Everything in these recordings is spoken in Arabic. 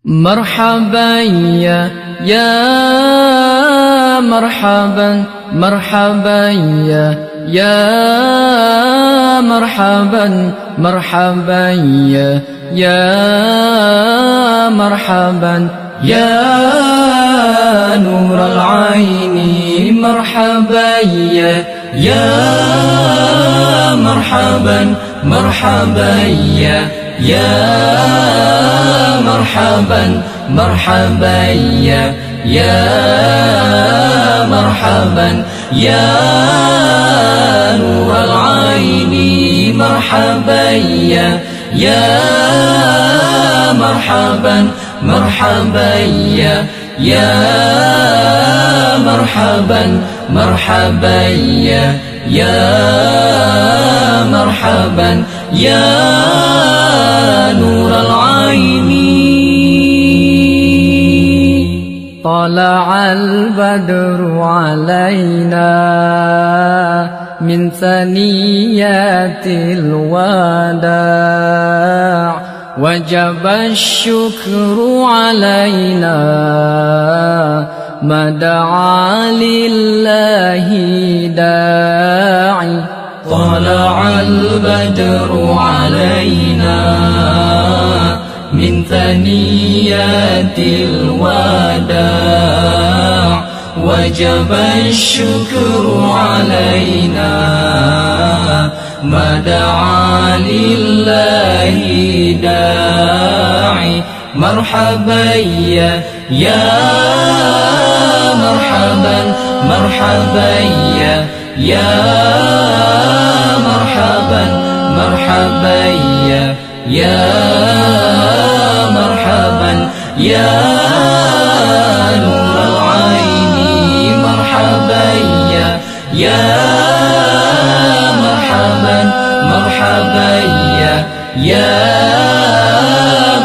مرحبا يا مرحبا مرحبا يا مرحبا مرحبا يا مرحبا يا نور العين مرحبا يا مرحبا مرحبا يا مرحبا مرحبا يا مرحبا يا نور العين مرحبا يا مرحبا مرحبا يا مرحبا مرحبا يا مرحبا يا نور العين. طلع البدر علينا من ثنيات الوداع وجب الشكر علينا ما دعا لله داعي. طلع البدر علينا من ثنيات الوداع وجب الشكر علينا ما دعا لله داعي. مرحبا يا مرحبا مرحبا يا مرحبا مرحبا يا مرحبا يا نور العين مرحبا يا مرحبا مرحبا يا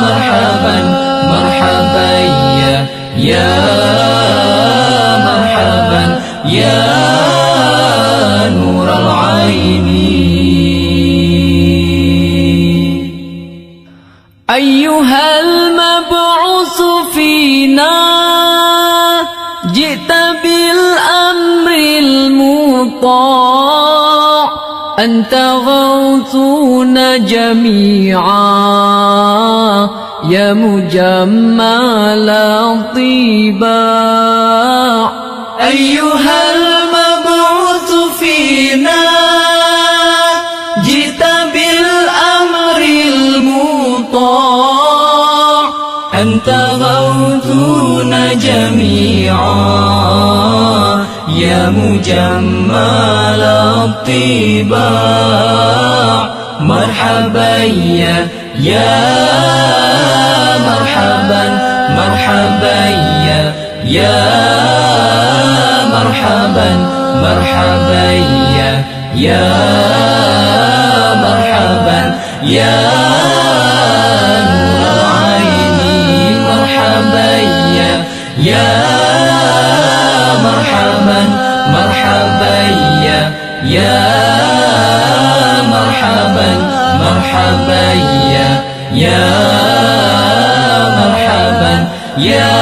مرحبا مرحبا يا مرحبا يا نور العين. أيها المبعوث فينا جئت بالأمر المطاع أنت غوثنا جميعا يا مجمل الطباع. أيها المبعوث فينا جئت بالأمر المطاع أنت غوثنا جميعا يا مجمل الطباع. مرحبا يا مرحبا مرحبا يا مرحبا مرحبا يا مرحبا يا نور العين مرحبا يا مرحبا مرحبا يا مرحبا مرحبا يا مرحبا يا